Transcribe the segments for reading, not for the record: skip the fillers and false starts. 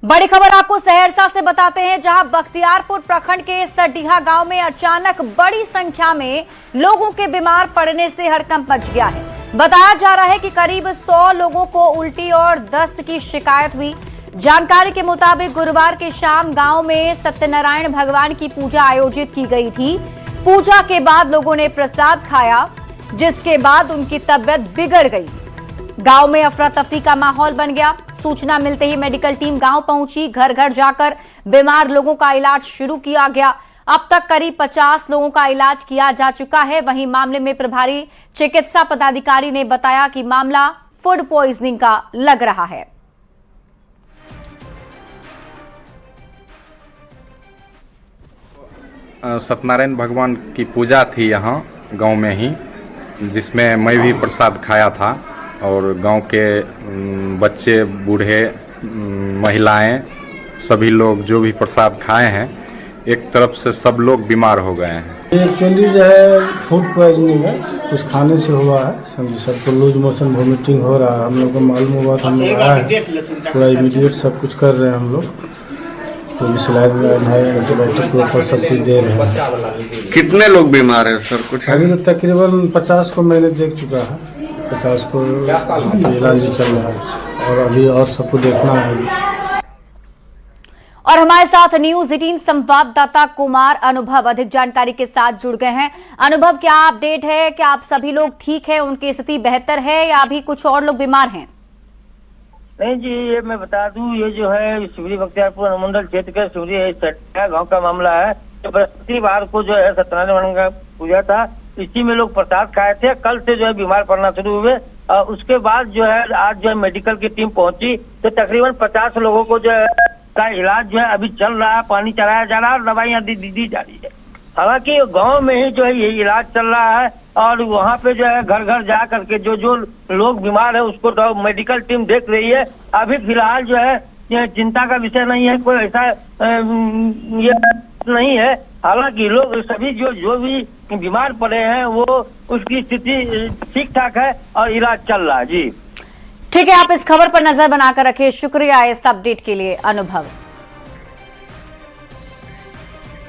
बड़ी खबर आपको सहरसा से बताते हैं, जहां बख्तियारपुर प्रखंड के सडीहा गांव में अचानक बड़ी संख्या में लोगों के बीमार पड़ने से हड़कंप मच गया है। बताया जा रहा है कि करीब 100 लोगों को उल्टी और दस्त की शिकायत हुई। जानकारी के मुताबिक गुरुवार की शाम गांव में सत्यनारायण भगवान की पूजा आयोजित की गई थी। पूजा के बाद लोगों ने प्रसाद खाया, जिसके बाद उनकी तबीयत बिगड़ गई। गांव में अफरा तफरी का माहौल बन गया। सूचना मिलते ही मेडिकल टीम गांव पहुंची। घर घर जाकर बीमार लोगों का इलाज शुरू किया गया। अब तक करीब 50 लोगों का इलाज किया जा चुका है। वहीं मामले में प्रभारी चिकित्सा पदाधिकारी ने बताया कि मामला फूड पॉइजनिंग का लग रहा है। सत्यनारायण भगवान की पूजा थी यहाँ गांव में ही, जिसमें मैं भी प्रसाद खाया था और गांव के बच्चे, बूढ़े, महिलाएं, सभी लोग जो भी प्रसाद खाए हैं, एक तरफ से सब लोग बीमार हो गए हैं। एक्चुअली जो है फूड पॉइजनिंग है, कुछ खाने से हुआ है। समझिए सबको लूज मोशन, वोमिटिंग हो रहा है। हम लोग को मालूम हुआ तो हम लोग आए हैं, पूरा इमीडिएट सब कुछ कर रहे हैं हम लोग। तो सलाइन है, एंटीबायोटिक के ऊपर सब कुछ दे रहे हैं। कितने लोग बीमार हैं सर? कुछ अभी तो तकरीबन 50 को मैंने देख चुका है, 50 को इलाज चल रहा है और अभी और सबको देखना है। और हमारे साथ न्यूज़ 18 संवाददाता कुमार अनुभव अधिक जानकारी के साथ जुड़ गए हैं। अनुभव, क्या अपडेट है? क्या आप सभी लोग ठीक है, उनकी स्थिति बेहतर है या अभी कुछ और लोग बीमार हैं? नहीं जी, ये मैं बता दूं, ये जो है शिवरी बख्तियारपुर अनुमंडल क्षेत्र के शिवरी सट्टा गांव का मामला है। तो बृहस्पतिवार को जो है सत्यनारायण भगवान का पूजा था, इसी में लोग प्रसाद खाए थे। कल से जो है बीमार पड़ना शुरू हुए। उसके बाद जो है आज जो है मेडिकल की टीम पहुंची, तो तकरीबन 50 लोगों को जो है का इलाज जो है अभी चल रहा है। पानी चलाया जा रहा है और दवाइयाँ दी जा रही है। हालांकि गांव में ही जो है ये इलाज चल रहा है और वहाँ पे जो है घर घर जा करके जो लोग बीमार है उसको तो मेडिकल टीम देख रही है। अभी फिलहाल जो है ये चिंता का विषय नहीं है, कोई ऐसा ये नहीं है। हालांकि लोग सभी जो भी बीमार पड़े हैं वो उसकी स्थिति ठीक ठाक है और इलाज चल रहा है। जी ठीक है, आप इस खबर पर नजर बनाकर रखिए। शुक्रिया इस अपडेट के लिए अनुभव।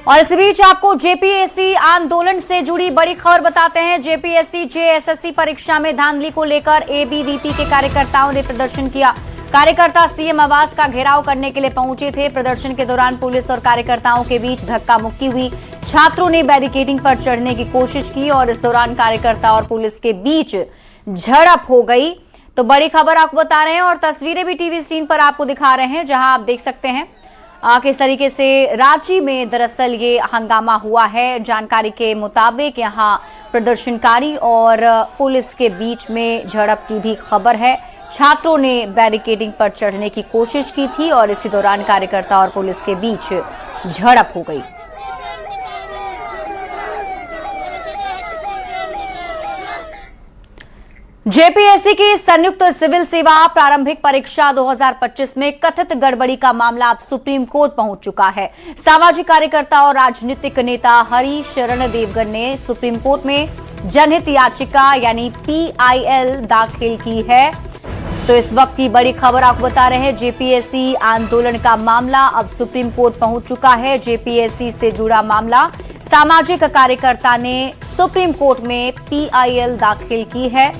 और इस बीच आपको जेपीएससी आंदोलन से जुड़ी बड़ी खबर बताते हैं। जेपीएससी जेएसएससी परीक्षा में धांधली को लेकर एबीवीपी के कार्यकर्ताओं ने प्रदर्शन किया। कार्यकर्ता सीएम आवास का घेराव करने के लिए पहुंचे थे। प्रदर्शन के दौरान पुलिस और कार्यकर्ताओं के बीच धक्का मुक्की हुई। छात्रों ने बैरिकेडिंग पर चढ़ने की कोशिश की और इस दौरान कार्यकर्ता और पुलिस के बीच झड़प हो गई। तो बड़ी खबर आपको बता रहे हैं और तस्वीरें भी टीवी स्क्रीन पर आपको दिखा रहे हैं, जहां आप देख सकते हैं किस तरीके से रांची में दरअसल ये हंगामा हुआ है। जानकारी के मुताबिक यहां प्रदर्शनकारी और पुलिस के बीच में झड़प की भी खबर है। छात्रों ने बैरिकेडिंग पर चढ़ने की कोशिश की थी और इसी दौरान कार्यकर्ता और पुलिस के बीच झड़प हो गई। जेपीएससी की संयुक्त सिविल सेवा प्रारंभिक परीक्षा 2025 में कथित गड़बड़ी का मामला अब सुप्रीम कोर्ट पहुंच चुका है। सामाजिक कार्यकर्ता और राजनीतिक नेता हरी शरण देवगन ने सुप्रीम कोर्ट में जनहित याचिका यानी पीआईएल दाखिल की है। तो इस वक्त की बड़ी खबर आपको बता रहे हैं, जेपीएससी आंदोलन का मामला अब सुप्रीम कोर्ट पहुंच चुका है। जेपीएससी से जुड़ा मामला सामाजिक कार्यकर्ता ने सुप्रीम कोर्ट में पीआईएल दाखिल की है।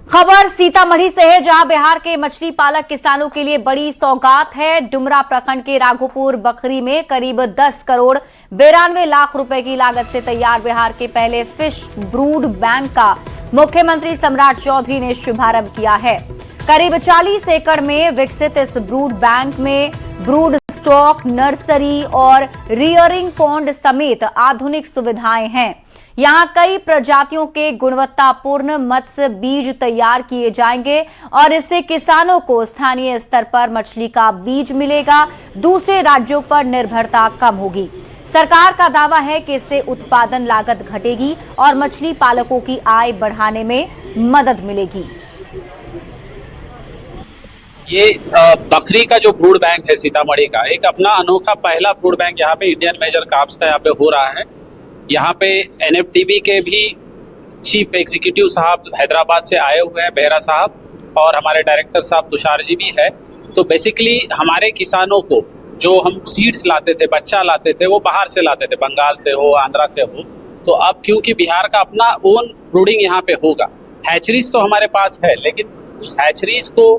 खबर सीतामढ़ी से है, जहां बिहार के मछली पालक किसानों के लिए बड़ी सौगात है। डुमरा प्रखंड के राघोपुर बखरी में करीब 10 करोड़ 92 लाख रुपए की लागत से तैयार बिहार के पहले फिश ब्रूड बैंक का मुख्यमंत्री सम्राट चौधरी ने शुभारंभ किया है। करीब 40 एकड़ में विकसित इस ब्रूड बैंक में ब्रूड स्टॉक, नर्सरी और रियरिंग पॉन्ड समेत आधुनिक सुविधाएं हैं। यहाँ कई प्रजातियों के गुणवत्तापूर्ण मत्स्य बीज तैयार किए जाएंगे और इससे किसानों को स्थानीय स्तर पर मछली का बीज मिलेगा। दूसरे राज्यों पर निर्भरता कम होगी। सरकार का दावा है कि इससे उत्पादन लागत घटेगी और मछली पालकों की आय बढ़ाने में मदद मिलेगी। ये बकरी का जो ब्रूड बैंक है सीतामढ़ी का, एक अपना अनोखा पहला ब्रूड बैंक यहाँ पे इंडियन मेजर कार्प्स का यहाँ पे हो रहा है। यहाँ पे एनएफडीबी के भी चीफ एग्जीक्यूटिव साहब हैदराबाद से आए हुए हैं, बेहरा साहब, और हमारे डायरेक्टर साहब तुषार जी भी है। तो बेसिकली हमारे किसानों को जो हम सीड्स लाते थे, बच्चा लाते थे, वो बाहर से लाते थे, बंगाल से हो, आंध्रा से हो। तो अब क्योंकि बिहार का अपना ओन ब्रूडिंग यहाँ पे होगा, हैचरीज तो हमारे पास है, लेकिन उस हैचरीज को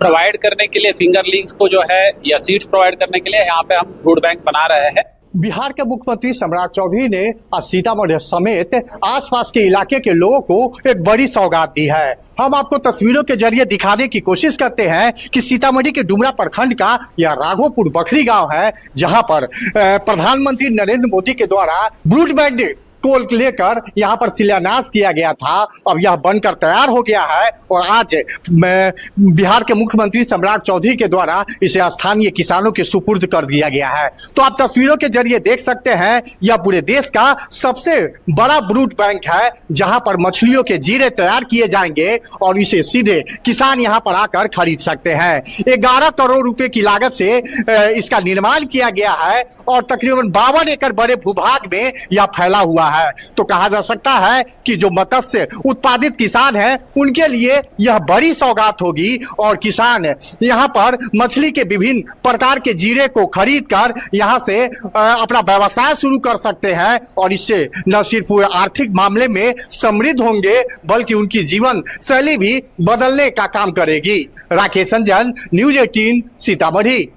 प्रोवाइड करने के लिए, फिंगरलिंग्स को जो है या सीड्स प्रोवाइड करने के लिए यहाँ पे हम ब्रूड बैंक बना रहे हैं। बिहार के मुख्यमंत्री सम्राट चौधरी ने आज सीतामढ़ी समेत आसपास के इलाके के लोगों को एक बड़ी सौगात दी है। हम आपको तस्वीरों के जरिए दिखाने की कोशिश करते हैं कि सीतामढ़ी के डुमरा प्रखंड का यह राघोपुर बखरी गांव है, जहां पर प्रधानमंत्री नरेंद्र मोदी के द्वारा ब्रूड बैंक को लेकर यहाँ पर शिलान्यास किया गया था। अब यह बनकर तैयार हो गया है और आज बिहार के मुख्यमंत्री सम्राट चौधरी के द्वारा इसे स्थानीय किसानों के सुपुर्द कर दिया गया है। तो आप तस्वीरों के जरिए देख सकते हैं, यह पूरे देश का सबसे बड़ा ब्रूड बैंक है, जहां पर मछलियों के जीरे तैयार किए जाएंगे और इसे सीधे किसान यहां पर आकर खरीद सकते हैं। 11 करोड़ रुपए की लागत से इसका निर्माण किया गया है और तकरीबन 52 एकड़ बड़े भूभाग में यह फैला हुआ है। तो कहा जा सकता है कि जो मत्स्य उत्पादित किसान हैं, उनके लिए यह बड़ी सौगात होगी और किसान यहां पर मछली के विभिन्न प्रकार के जीरे को खरीदकर यहां से अपना व्यवसाय शुरू कर सकते हैं और इससे न सिर्फ आर्थिक मामले में समृद्ध होंगे, बल्कि उनकी जीवन शैली भी बदलने का काम करेगी। राकेश अंजन, न्यूज 18 सीतामढ़ी।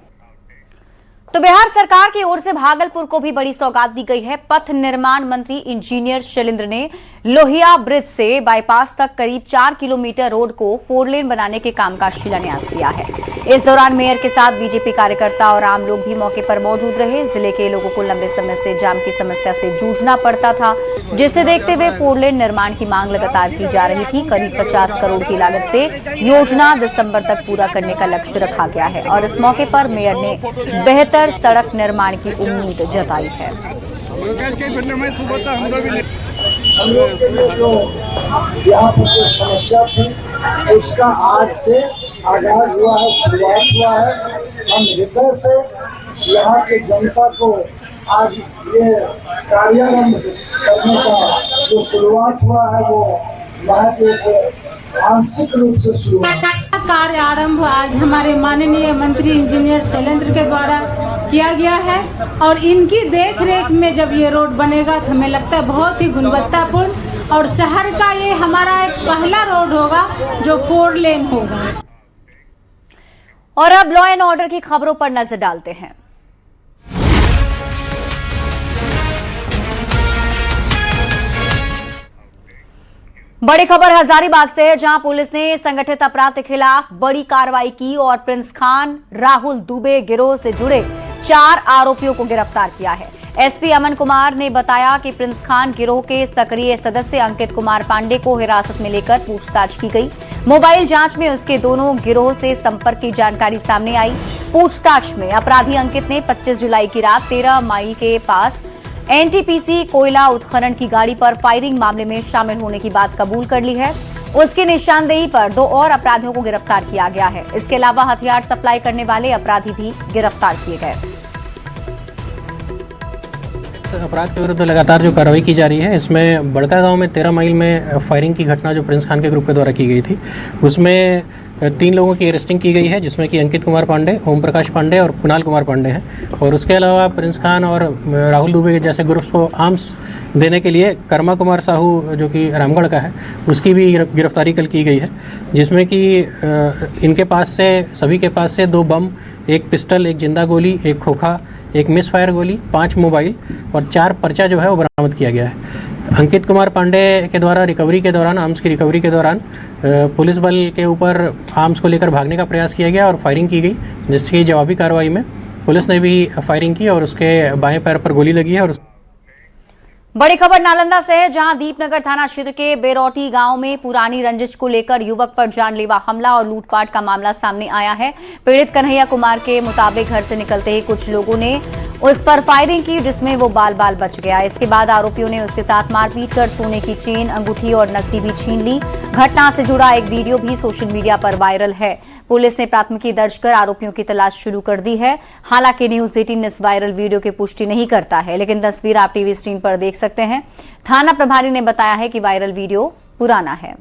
तो बिहार सरकार की ओर से भागलपुर को भी बड़ी सौगात दी गई है। पथ निर्माण मंत्री इंजीनियर शैलेंद्र ने लोहिया ब्रिज से बाईपास तक करीब 4 किलोमीटर रोड को 4 लेन बनाने के काम का शिलान्यास किया है। इस दौरान मेयर के साथ बीजेपी कार्यकर्ता और आम लोग भी मौके पर मौजूद रहे। जिले के लोगों को लंबे समय से जाम की समस्या से जूझना पड़ता था, जिसे देखते हुए 4 लेन निर्माण की मांग लगातार की जा रही थी। करीब 50 करोड़ की लागत से योजना दिसंबर तक पूरा करने का लक्ष्य रखा गया है और इस मौके पर मेयर ने बेहतर सड़क निर्माण की उम्मीद जताई है। हम लोग के लिए जो यहाँ पर जो समस्या थी, उसका आज से आगाज हुआ है, शुरुआत हुआ है। हम हृदय से यहाँ के जनता को आज ये कार्यारंभ करने का जो शुरुआत हुआ है, वो महज एक आंशिक रूप से शुरू है। कार्य आरंभ आज हमारे माननीय मंत्री इंजीनियर शैलेंद्र के द्वारा किया गया है और इनकी देखरेख में जब ये रोड बनेगा तो हमें लगता है बहुत ही गुणवत्तापूर्ण और शहर का ये हमारा एक पहला रोड होगा जो 4 लेन होगा। और अब लॉ एंड ऑर्डर की खबरों पर नजर डालते हैं। बड़ी खबर हजारीबाग से है, जहां पुलिस ने संगठित अपराध के खिलाफ बड़ी कार्रवाई की और प्रिंस खान राहुल दुबे गिरोह से जुड़े 4 आरोपियों को गिरफ्तार किया है। एसपी अमन कुमार ने बताया कि प्रिंस खान गिरोह के सक्रिय सदस्य अंकित कुमार पांडे को हिरासत में लेकर पूछताछ की गई। मोबाइल जांच में उसके दोनों गिरोह से संपर्क की जानकारी सामने आई। पूछताछ में अपराधी अंकित ने 25 जुलाई की रात 13 माइल के पास एनटीपीसी कोयला उत्खनन की गाड़ी पर फायरिंग मामले में शामिल होने की बात कबूल कर ली है। उसकी निशानदेही पर 2 और अपराधियों को गिरफ्तार किया गया है। इसके अलावा हथियार सप्लाई करने वाले अपराधी भी गिरफ्तार किए गए। अपराध के विरुद्ध लगातार जो कार्रवाई की जा रही है, इसमें बड़का गांव में 13 माइल में फायरिंग की घटना जो प्रिंस खान के ग्रुप के द्वारा की गई थी, उसमें 3 लोगों की अरेस्टिंग की गई है, जिसमें कि अंकित कुमार पांडे, ओम प्रकाश पांडे और कुणाल कुमार पांडे हैं। और उसके अलावा प्रिंस खान और राहुल दुबे जैसे ग्रुप्स को आर्म्स देने के लिए कर्मा कुमार साहू जो कि रामगढ़ का है, उसकी भी गिरफ्तारी कल की गई है, जिसमें कि इनके पास से सभी के पास से 2 बम, 1 पिस्टल, 1 जिंदा गोली, 1 खोखा, 1 मिस फायर गोली, 5 मोबाइल और 4 पर्चा जो है वो बरामद किया गया है। अंकित कुमार पांडे के द्वारा रिकवरी के दौरान, आर्म्स की रिकवरी के दौरान पुलिस बल के ऊपर आर्म्स को लेकर भागने का प्रयास किया गया और फायरिंग की गई, जिसकी जवाबी कार्रवाई में पुलिस ने भी फायरिंग की और उसके बाएं पैर पर गोली लगी है। और बड़ी खबर नालंदा से है, जहां दीपनगर थाना क्षेत्र के बेरोटी गांव में पुरानी रंजिश को लेकर युवक पर जानलेवा हमला और लूटपाट का मामला सामने आया है। पीड़ित कन्हैया कुमार के मुताबिक घर से निकलते ही कुछ लोगों ने उस पर फायरिंग की, जिसमें वो बाल बाल बच गया। इसके बाद आरोपियों ने उसके साथ मारपीट कर सोने की चेन, अंगूठी और नकदी भी छीन ली। घटना से जुड़ा एक वीडियो भी सोशल मीडिया पर वायरल है। पुलिस ने प्राथमिकी दर्ज कर आरोपियों की तलाश शुरू कर दी है। हालांकि न्यूज 18 इस वायरल वीडियो की पुष्टि नहीं करता है, लेकिन तस्वीर आप टीवी स्क्रीन पर देख सकते हैं। थाना प्रभारी ने बताया है कि वायरल वीडियो पुराना है।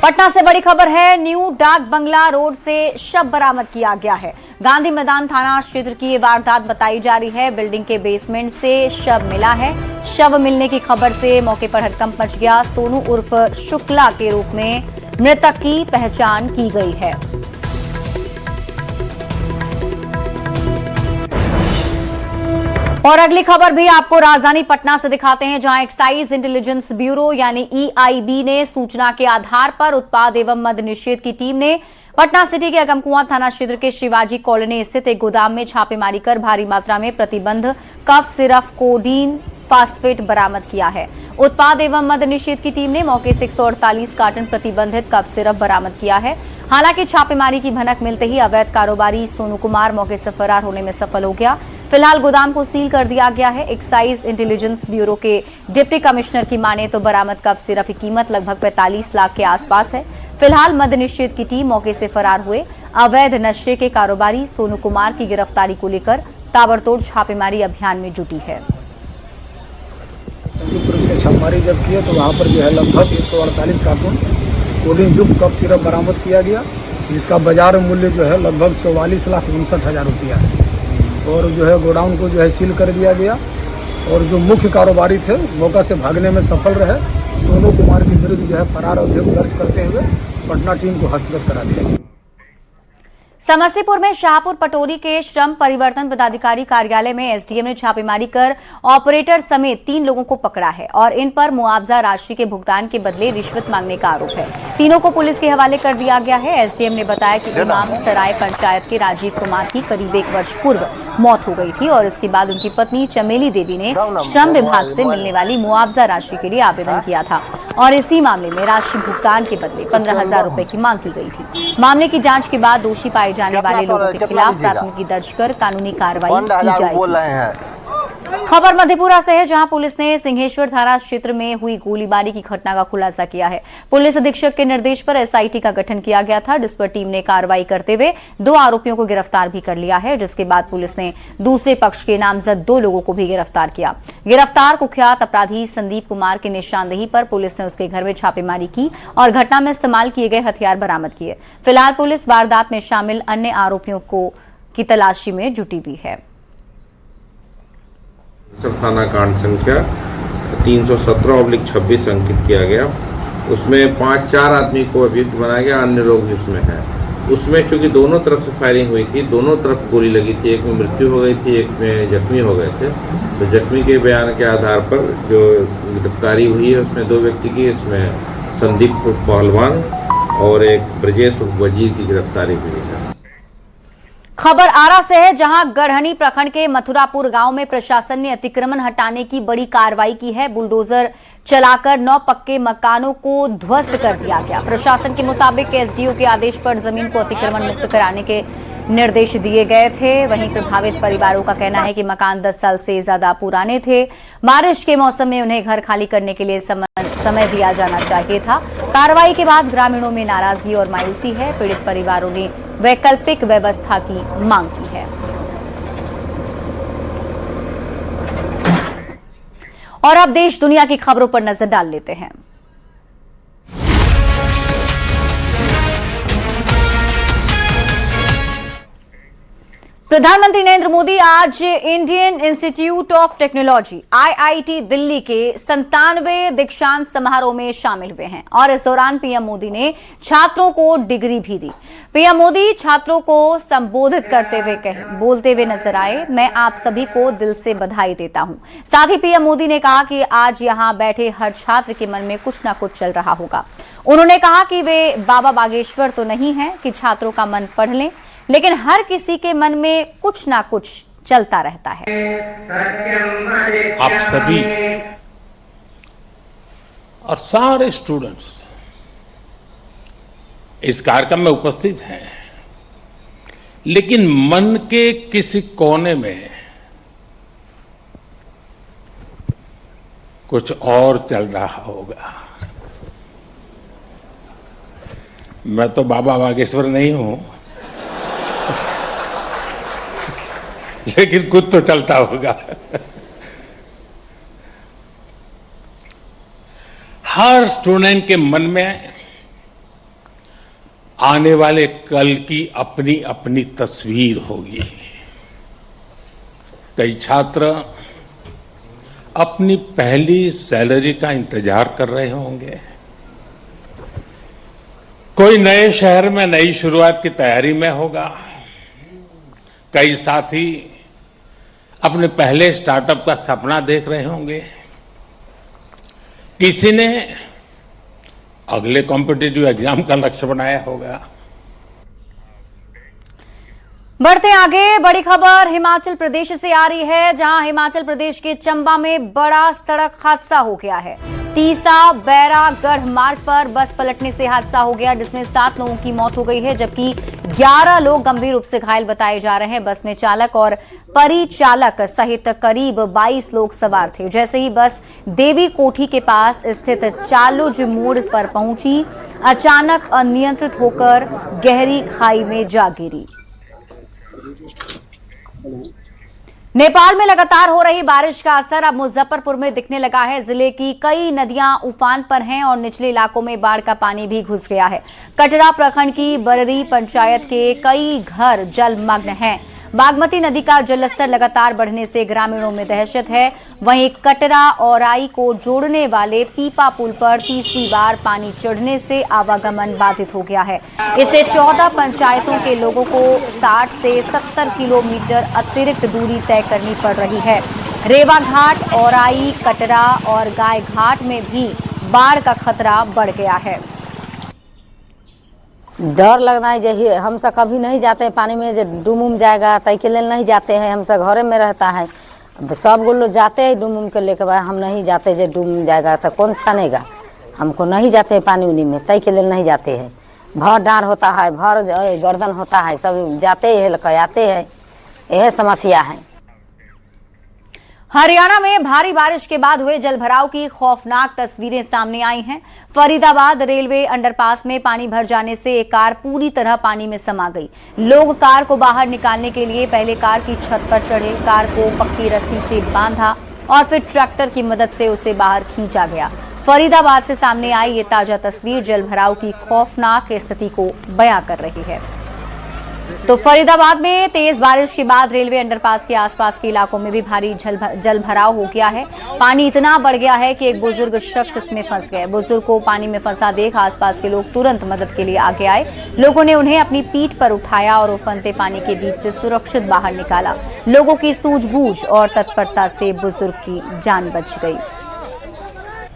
पटना से बड़ी खबर है। न्यू डाक बंगला रोड से शव बरामद किया गया है। गांधी मैदान थाना क्षेत्र की ये वारदात बताई जा रही है। बिल्डिंग के बेसमेंट से शव मिला है। शव मिलने की खबर से मौके पर हड़कंप मच गया। सोनू उर्फ शुक्ला के रूप में मृतक की पहचान की गई है। और अगली खबर भी आपको राजधानी पटना से दिखाते हैं, जहां एक्साइज इंटेलिजेंस ब्यूरो यानी EIB ने सूचना के आधार पर उत्पाद एवं मद्य निषेध की टीम ने पटना सिटी के अगमकुआं थाना क्षेत्र के शिवाजी कॉलोनी स्थित एक गोदाम में छापेमारी कर भारी मात्रा में प्रतिबंध कफ सिरप कोडीन फास्फेट बरामद किया है। उत्पाद एवं मद्य निषेध की टीम ने मौके से 148 कार्टन प्रतिबंधित कफ सिरप बरामद किया है। हालांकि छापेमारी की भनक मिलते ही अवैध कारोबारी सोनू कुमार मौके से फरार होने में सफल हो गया। फिलहाल गोदाम को सील कर दिया गया है। एक्साइज इंटेलिजेंस ब्यूरो के डिप्टी कमिश्नर की माने तो बरामद कफ सिरप की कीमत लगभग 45 लाख के आसपास है। फिलहाल मद्य निषेध की टीम मौके से फरार हुए अवैध नशे के कारोबारी सोनू कुमार की गिरफ्तारी को लेकर ताबड़तोड़ छापेमारी अभियान में जुटी है। संयुक्त रूप से छापेमारी जब किए तो वहाँ पर जो है लगभग 148 कार्टून कोडिन युक्त कफ सिरप बरामद किया गया, जिसका बाजार मूल्य जो है लगभग 44,59,000 रुपया है। और जो है गोडाउन को जो है सील कर दिया गया और जो मुख्य कारोबारी थे मौका से भागने में सफल रहे। सोनू कुमार के विरुद्ध जो है फरार अभियोग दर्ज करते हुए पटना टीम को हस्तगत करा दिया गया। समस्तीपुर में शाहपुर पटोरी के श्रम परिवर्तन पदाधिकारी कार्यालय में एसडीएम ने छापेमारी कर ऑपरेटर समेत 3 लोगों को पकड़ा है और इन पर मुआवजा राशि के भुगतान के बदले रिश्वत मांगने का आरोप है। तीनों को पुलिस के हवाले कर दिया गया है। एसडीएम ने बताया कि इमाम सराय पंचायत के राजीव कुमार की करीब 1 वर्ष पूर्व मौत हो गई थी और इसके बाद उनकी पत्नी चमेली देवी ने श्रम विभाग से मिलने वाली मुआवजा राशि के लिए आवेदन किया था और इसी मामले में राशि भुगतान के बदले 15,000 रुपए की मांग की गई थी। मामले की जांच के बाद दोषी पाए जाने वाले लोगों के खिलाफ प्राथमिकी दर्ज कर कानूनी कार्रवाई की जाएगी। खबर मधेपुरा से है, जहां पुलिस ने सिंहेश्वर थाना क्षेत्र में हुई गोलीबारी की घटना का खुलासा किया है। पुलिस अधीक्षक के निर्देश पर एसआईटी का गठन किया गया था, जिस पर टीम ने कार्रवाई करते हुए 2 आरोपियों को गिरफ्तार भी कर लिया है, जिसके बाद पुलिस ने दूसरे पक्ष के नामजद 2 लोगों को भी गिरफ्तार किया। गिरफ्तार कुख्यात अपराधी संदीप कुमार की निशानदेही पर पुलिस ने उसके घर में छापेमारी की और घटना में इस्तेमाल किए गए हथियार बरामद किए। फिलहाल पुलिस वारदात में शामिल अन्य आरोपियों की तलाशी में जुटी हुई है। थाना कांड संख्या 317/26 अंकित किया गया। उसमें 5-4 आदमी को अभियुक्त बनाया गया, अन्य लोग भी उसमें हैं। उसमें चूंकि दोनों तरफ से फायरिंग हुई थी, दोनों तरफ गोली लगी थी, एक में मृत्यु हो गई थी, एक में जख्मी हो गए थे। तो जख्मी के बयान के आधार पर जो गिरफ्तारी हुई है उसमें 2 व्यक्ति की, इसमें संदीप पहलवान और एक ब्रजेश वजीर की गिरफ्तारी हुई है। खबर आरा से है, जहां गढ़हनी प्रखंड के मथुरापुर गांव में प्रशासन ने अतिक्रमण हटाने की बड़ी कार्रवाई की है। बुलडोजर चलाकर 9 पक्के मकानों को ध्वस्त कर दिया गया। प्रशासन के मुताबिक एसडीओ के आदेश पर जमीन को अतिक्रमण मुक्त कराने के निर्देश दिए गए थे। वहीं प्रभावित परिवारों का कहना है कि मकान 10 साल से ज्यादा पुराने थे। बारिश के मौसम में उन्हें घर खाली करने के लिए समय दिया जाना चाहिए था। कार्रवाई के बाद ग्रामीणों में नाराजगी और मायूसी है। पीड़ित परिवारों ने वैकल्पिक व्यवस्था की मांग की है। और अब देश दुनिया की खबरों पर नजर डाल लेते हैं। प्रधानमंत्री नरेंद्र मोदी आज Indian institute of technology IIT Delhi के 97वें दीक्षांत समारोह में शामिल हुए हैं और इस दौरान पीएम मोदी ने छात्रों को डिग्री भी दी। पीएम मोदी छात्रों को संबोधित करते हुए बोलते हुए नजर आए। मैं आप सभी को दिल से बधाई देता हूं। साथ ही पीएम मोदी ने कहा कि आज यहां बैठे हर छात्र के मन में कुछ ना कुछ चल रहा होगा। उन्होंने कहा कि वे बाबा बागेश्वर तो नहीं है कि छात्रों का मन पढ़ लें, लेकिन हर किसी के मन में कुछ ना कुछ चलता रहता है। आप सभी और सारे स्टूडेंट्स इस कार्यक्रम में उपस्थित हैं, लेकिन मन के किसी कोने में कुछ और चल रहा होगा। मैं तो बाबा बागेश्वर नहीं हूं, लेकिन कुछ तो चलता होगा। हर स्टूडेंट के मन में आने वाले कल की अपनी अपनी तस्वीर होगी। कई छात्र अपनी पहली सैलरी का इंतजार कर रहे होंगे, कोई नए शहर में नई शुरुआत की तैयारी में होगा, कई साथी अपने पहले स्टार्टअप का सपना देख रहे होंगे, किसी ने अगले कॉम्पिटिटिव एग्जाम का लक्ष्य बनाया होगा। बढ़ते आगे, बड़ी खबर हिमाचल प्रदेश से आ रही है, जहां हिमाचल प्रदेश के चंबा में बड़ा सड़क हादसा हो गया है। तीसा बैरागढ़ मार्ग पर बस पलटने से हादसा हो गया, जिसमें 7 लोगों की मौत हो गई है, जबकि 11 लोग गंभीर रूप से घायल बताए जा रहे हैं। बस में चालक और परिचालक सहित करीब 22 लोग सवार थे। जैसे ही बस देवी कोठी के पास स्थित चालुज मोड़ पर पहुंची, अचानक अनियंत्रित होकर गहरी खाई में जा गिरी। नेपाल में लगातार हो रही बारिश का असर अब मुजफ्फरपुर में दिखने लगा है। जिले की कई नदियां उफान पर हैं और निचले इलाकों में बाढ़ का पानी भी घुस गया है। कटरा प्रखंड की बररी पंचायत के कई घर जलमग्न हैं। बागमती नदी का जलस्तर लगातार बढ़ने से ग्रामीणों में दहशत है। वहीं कटरा औराई को जोड़ने वाले पीपा पुल पर तीसरी बार पानी चढ़ने से आवागमन बाधित हो गया है। इससे 14 पंचायतों के लोगों को 60 से 70 किलोमीटर अतिरिक्त दूरी तय करनी पड़ रही है। रेवा घाट, औराई, कटरा और गाय घाट में भी बाढ़ का खतरा बढ़ गया है। डर लगना है जही, हम सब कभी नहीं जाते हैं पानी में, जो डूम जाएगा तय के लिए नहीं जाते हैं। हम सब घरे में रहता है, सब लोग जाते हैं डूम के लेकर, हम नहीं जाते, जो डूम जाएगा तो कौन छानेगा। हमको नहीं जाते हैं पानी उनी में, तय के लिए नहीं जाते हैं। भर डांड होता है, भर गर्दन होता है, सब जाते हैं लेकर आते हैं, यह समस्या है। हरियाणा में भारी बारिश के बाद हुए जलभराव की खौफनाक तस्वीरें सामने आई हैं। फरीदाबाद रेलवे अंडरपास में पानी भर जाने से एक कार पूरी तरह पानी में समा गई। लोग कार को बाहर निकालने के लिए पहले कार की छत पर चढ़े, कार को पक्की रस्सी से बांधा और फिर ट्रैक्टर की मदद से उसे बाहर खींचा गया। फरीदाबाद से सामने आई ये ताजा तस्वीर जलभराव की खौफनाक स्थिति को बयां कर रही है। तो फरीदाबाद में तेज बारिश के बाद रेलवे अंडरपास के आसपास के इलाकों में भी भारी जलभराव हो गया है। पानी इतना बढ़ गया है कि एक बुजुर्ग शख्स इसमें फंस गए। बुजुर्ग को पानी में फंसा देख आसपास के लोग तुरंत मदद के लिए आगे आए। लोगों ने उन्हें अपनी पीठ पर उठाया और उफनते पानी के बीच से सुरक्षित बाहर निकाला। लोगों की सूझबूझ और तत्परता से बुजुर्ग की जान बच गई।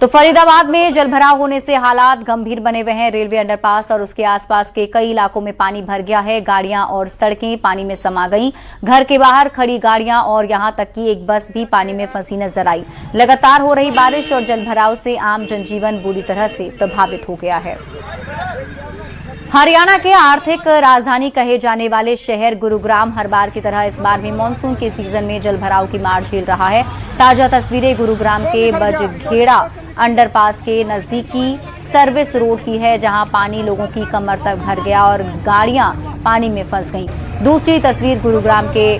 तो फरीदाबाद में जलभराव होने से हालात गंभीर बने हुए हैं। रेलवे अंडरपास और उसके आसपास के कई इलाकों में पानी भर गया है। गाड़ियां और सड़कें पानी में समा गईं। घर के बाहर खड़ी गाड़ियां और यहां तक कि एक बस भी पानी में फंसी नजर आई। लगातार हो रही बारिश और जलभराव से आम जनजीवन बुरी तरह से प्रभावित हो गया है। हरियाणा के आर्थिक राजधानी कहे जाने वाले शहर गुरुग्राम हर बार की तरह इस बार भी मानसून के सीजन में जलभराव की मार झेल रहा है। ताजा तस्वीरें गुरुग्राम के बजघेड़ा अंडरपास के नजदीकी सर्विस रोड की है, जहां पानी लोगों की कमर तक भर गया और गाड़ियां पानी में फंस गईं। दूसरी तस्वीर गुरुग्राम के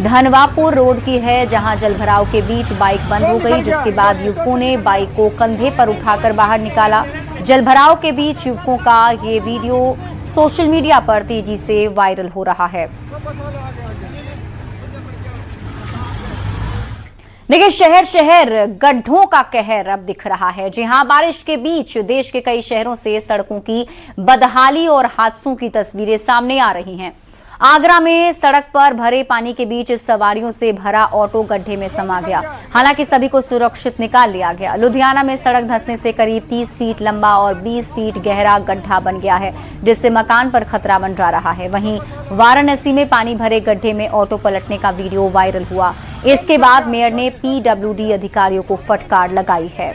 धनवापुर रोड की है, जहां जलभराव के बीच बाइक बंद हो गई, जिसके बाद युवकों ने बाइक को कंधे पर उठाकर बाहर निकाला। जलभराव के बीच युवकों का ये वीडियो सोशल मीडिया पर तेजी से वायरल हो रहा है। देखिए, शहर शहर गड्ढों का कहर अब दिख रहा है। जी हां, बारिश के बीच देश के कई शहरों से सड़कों की बदहाली और हादसों की तस्वीरें सामने आ रही हैं। आगरा में सड़क पर भरे पानी के बीच सवारियों से भरा ऑटो गड्ढे में समा गया। हालांकि सभी को सुरक्षित निकाल लिया गया। लुधियाना में सड़क धंसने से करीब 30 फीट लंबा और 20 फीट गहरा गड्ढा बन गया है, जिससे मकान पर खतरा मंडरा रहा है। वहीं वाराणसी में पानी भरे गड्ढे में ऑटो पलटने का वीडियो वायरल हुआ। इसके बाद मेयर ने PWD अधिकारियों को फटकार लगाई है।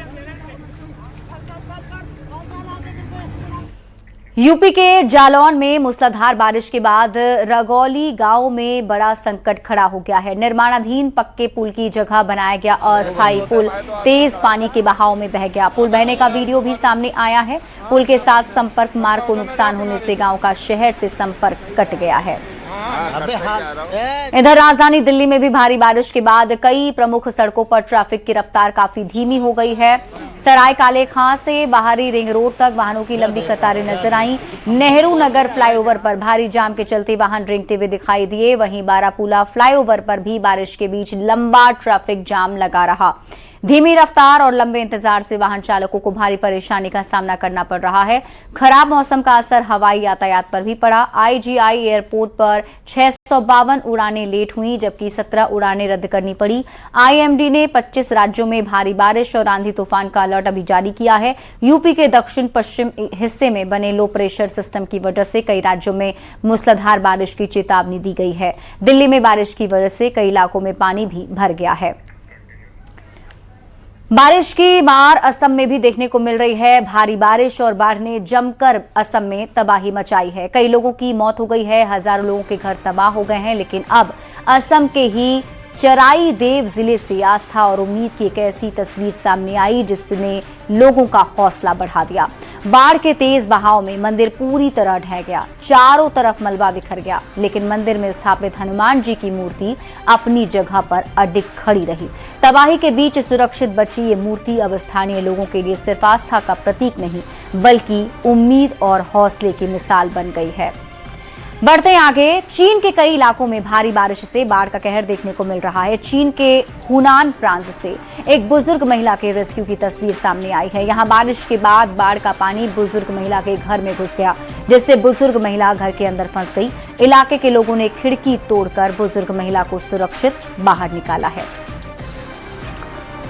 यूपी के जालौन में मूसलाधार बारिश के बाद रगौली गांव में बड़ा संकट खड़ा हो गया है। निर्माणाधीन पक्के पुल की जगह बनाया गया अस्थायी पुल तेज पानी के बहाव में बह गया। पुल बहने का वीडियो भी सामने आया है। पुल के साथ संपर्क मार्ग को नुकसान होने से गांव का शहर से संपर्क कट गया है। इधर राजधानी दिल्ली में भी भारी बारिश के बाद कई प्रमुख सड़कों पर ट्रैफिक की रफ्तार काफी धीमी हो गई है। सराय काले खां से बाहरी रिंग रोड तक वाहनों की लंबी कतारें नजर आई। नेहरू नगर फ्लाईओवर पर भारी जाम के चलते वाहन रेंगते हुए दिखाई दिए। वहीं बारापुला फ्लाईओवर पर भी बारिश के बीच लंबा ट्रैफिक जाम लगा रहा। धीमी रफ्तार और लंबे इंतजार से वाहन चालकों को भारी परेशानी का सामना करना पड़ रहा है। खराब मौसम का असर हवाई यातायात पर भी पड़ा। आईजीआई एयरपोर्ट पर 652 उड़ानें लेट हुई, जबकि 17 उड़ानें रद्द करनी पड़ी। आईएमडी ने 25 राज्यों में भारी बारिश और आंधी तूफान का अलर्ट अभी जारी किया है। यूपी के दक्षिण पश्चिम हिस्से में बने लो प्रेशर सिस्टम की वजह से कई राज्यों में मूसलाधार बारिश की चेतावनी दी गई है। दिल्ली में बारिश की वजह से कई इलाकों में पानी भी भर गया है। बारिश की मार असम में भी देखने को मिल रही है। भारी बारिश और बाढ़ ने जमकर असम में तबाही मचाई है। कई लोगों की मौत हो गई है, हजारों लोगों के घर तबाह हो गए हैं। लेकिन अब असम के ही चराई देव जिले से आस्था और उम्मीद की एक ऐसी तस्वीर सामने आई जिसने लोगों का हौसला बढ़ा दिया। बाढ़ के तेज बहाव में मंदिर पूरी तरह ढह गया, चारों तरफ मलबा बिखर गया, लेकिन मंदिर में स्थापित हनुमान जी की मूर्ति अपनी जगह पर अडिग खड़ी रही। तबाही के बीच सुरक्षित बची ये मूर्ति अब स्थानीय लोगों के लिए सिर्फ आस्था का प्रतीक नहीं, बल्कि उम्मीद और हौसले की मिसाल बन गई है। बढ़ते आगे, चीन के कई इलाकों में भारी बारिश से बाढ़ का कहर देखने को मिल रहा है। चीन के हुनान प्रांत से एक बुजुर्ग महिला के रेस्क्यू की तस्वीर सामने आई है। यहां बारिश के बाद बाढ़ का पानी बुजुर्ग महिला के घर में घुस गया, जिससे बुजुर्ग महिला घर के अंदर फंस गई। इलाके के लोगों ने खिड़की तोड़कर बुजुर्ग महिला को सुरक्षित बाहर निकाला है।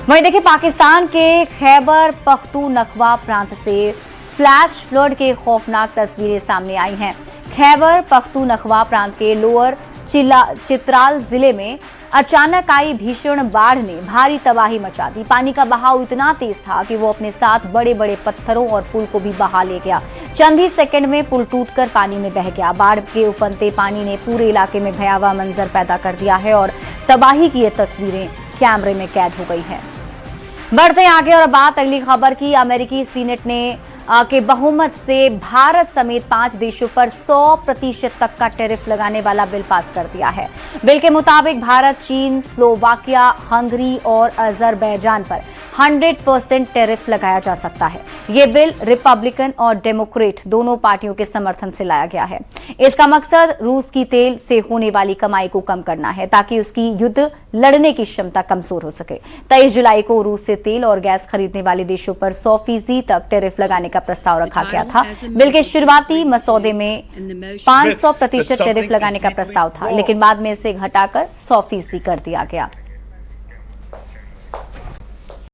वहीं देखिए, पाकिस्तान के खैबर पख्तूनख्वा प्रांत से फ्लैश फ्लड के खौफनाक तस्वीरें सामने आई हैं। खैबर पख्तूनख्वा प्रांत के लोअर चित्राल जिले में अचानक आई भीषण बाढ़ ने भारी तबाही मचा दी। पानी का बहाव इतना तेज था कि वो अपने साथ बड़े बड़े पत्थरों और पुल को भी बहा ले गया। चंद ही सेकंड में पुल टूटकर पानी में बह गया। बाढ़ के उफनते पानी ने पूरे इलाके में भयावह मंजर पैदा कर दिया है और तबाही की ये तस्वीरें कैमरे में कैद हो गई है। बढ़ते आगे और बात अगली खबर की। अमेरिकी सीनेट ने के बहुमत से भारत समेत 5 देशों पर 100% तक का टैरिफ लगाने वाला बिल पास कर दिया है। बिल के मुताबिक भारत, चीन, स्लोवाकिया, हंगरी और अजरबैजान पर 100% टैरिफ लगाया जा सकता है। ये बिल रिपब्लिकन और डेमोक्रेट दोनों पार्टियों के समर्थन से लाया गया है। इसका मकसद रूस की तेल से होने वाली कमाई को कम करना है, ताकि उसकी युद्ध लड़ने की क्षमता कमजोर हो सके। 23 जुलाई को रूस से तेल और गैस खरीदने वाले देशों पर 100% तक टैरिफ लगाने का प्रस्ताव रखा गया था। बिल के शुरुआती मसौदे में 500% टैरिफ लगाने का प्रस्ताव था, लेकिन बाद में इसे घटाकर 100% कर दिया गया।